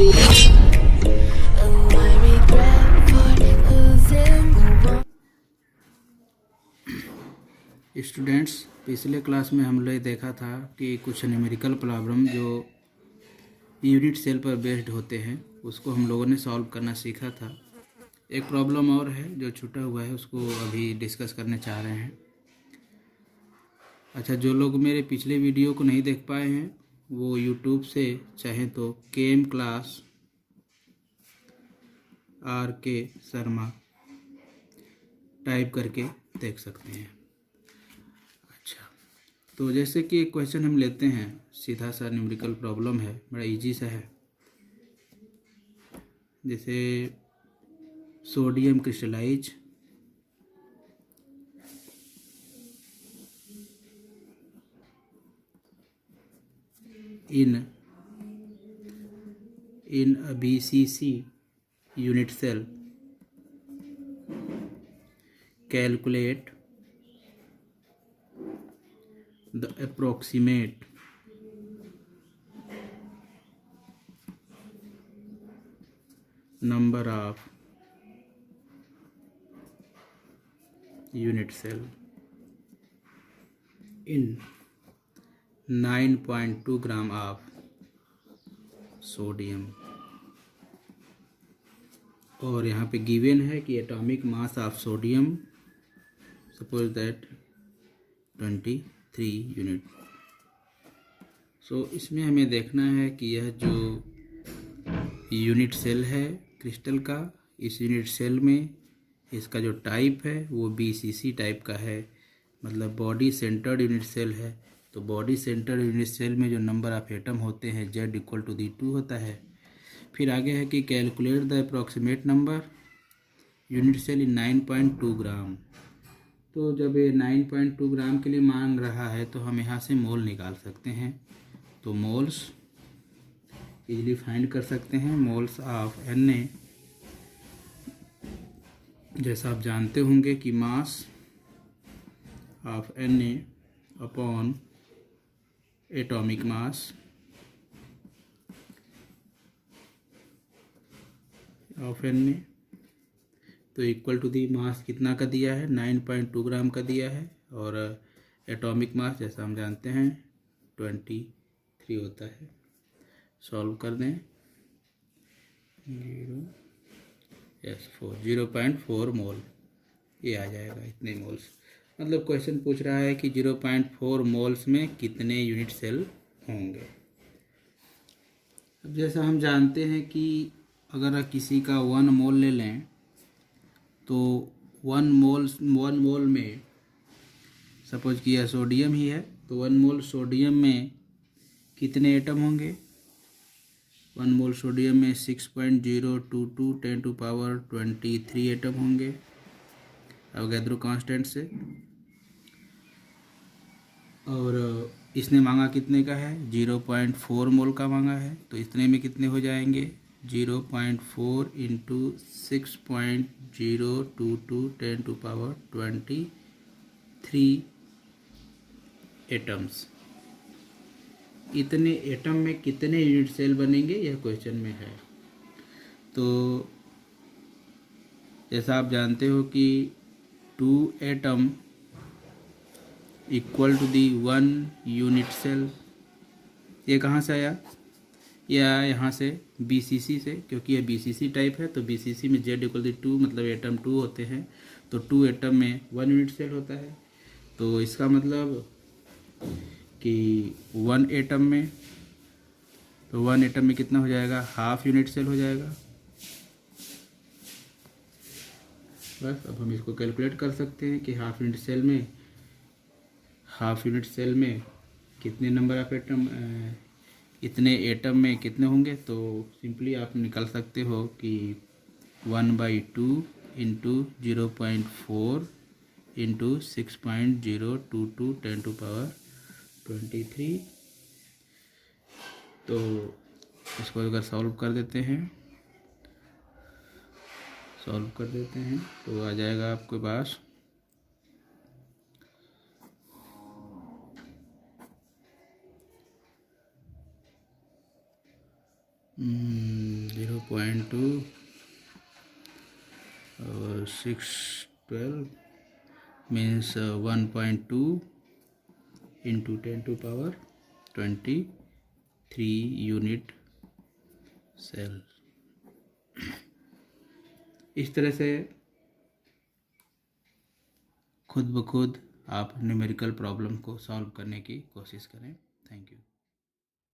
Oh, I regret for losing the one. Students, पिछले class में हम लोग देखा था कि कुछ न्यूमेरिकल प्रॉब्लम जो यूनिट सेल पर बेस्ड होते हैं उसको हम लोगों ने सॉल्व करना सीखा था। एक प्रॉब्लम और है जो छूटा हुआ है, उसको अभी डिस्कस करने चाह रहे हैं। अच्छा, जो लोग मेरे पिछले वीडियो को नहीं देख पाए हैं वो यूट्यूब से चाहे तो केम क्लास RK शर्मा टाइप करके देख सकते हैं। अच्छा, तो जैसे कि एक क्वेश्चन हम लेते हैं, सीधा सा न्यूमेरिकल प्रॉब्लम है, बड़ा इजी सा है। जैसे sodium crystallize in a BCC unit cell, calculate the approximate number of unit cell in 9.2 gram of sodium. और यहाँ पे गिवन है कि atomic mass of sodium suppose that 23 unit. So इसमें हमें देखना है कि यह जो यूनिट सेल है क्रिस्टल का, इस यूनिट सेल में इसका जो टाइप है वो BCC टाइप का है, मतलब बॉडी सेंटर्ड यूनिट सेल है। तो बॉडी सेंटर्ड यूनिट सेल में जो नंबर ऑफ एटम होते हैं Z=2 होता है। फिर आगे है कि calculate the approximate number unit cell in 9.2 gram. तो जब ये 9.2 ग्राम के लिए मान रहा है तो हम यहाँ से मोल निकाल सकते हैं। तो मोल्स इजीली फाइंड कर सकते हैं। मोल्स ऑफ Na, जैसा आप जानते होंगे कि mass of Na upon atomic mass of Na, तो इक्वल टू दी मास कितना का दिया है, 9.2 ग्राम का दिया है, और एटॉमिक मास जैसा हम जानते हैं 23 होता है। सॉल्व कर दें, 0.4 मोल ये आ जाएगा, इतने मोल्स। मतलब क्वेश्चन पूछ रहा है कि 0.4 मोल्स में कितने यूनिट सेल होंगे। अब जैसा हम जानते हैं कि अगर किसी का 1 मोल ले लें तो 1 मोल में सपोज कि यह सोडियम ही है, तो 1 मोल सोडियम में कितने एटम होंगे। 1 मोल सोडियम में 6.022 10⁻23 एटम होंगे अवोगाद्रो कांस्टेंट से। और इसने मांगा कितने का है, 0.4 मोल का मांगा है, तो इतने में कितने हो जाएंगे, 0.4 इंटू 6.022 10⁻23 एटम्स। इतने एटम में कितने यूनिट सेल बनेंगे यह क्वेश्चन में है। तो जैसा आप जानते हो कि 2 atom equal to the 1 unit cell. ये कहाँ से आया, यह आया यहाँ से BCC से, क्योंकि यह BCC टाइप है। तो BCC में Z=2 मतलब एटम 2 होते हैं, तो 2 एटम में 1 यूनिट सेल होता है। तो इसका मतलब कि 1 एटम में, तो 1 एटम में कितना हो जाएगा, हाफ यूनिट सेल हो जाएगा। बस अब हम इसको कैलकुलेट कर सकते हैं कि हाफ यूनिट सेल में कितने नंबर ऑफ एटम, इतने एटम में कितने होंगे। तो सिंपली आप निकाल सकते हो कि 1/2 इंटू 0.4 इंटू 6.022 10⁻23। तो इसको अगर सॉल्व कर देते हैं तो आ जाएगा आपके पास 0.4 2.2 और 612 means 1.2 into 10 to power 23 unit cell. इस तरह से खुद ब खुद आप न्यूमेरिकल प्रॉब्लम को सॉल्व करने की कोशिश करें। Thank you.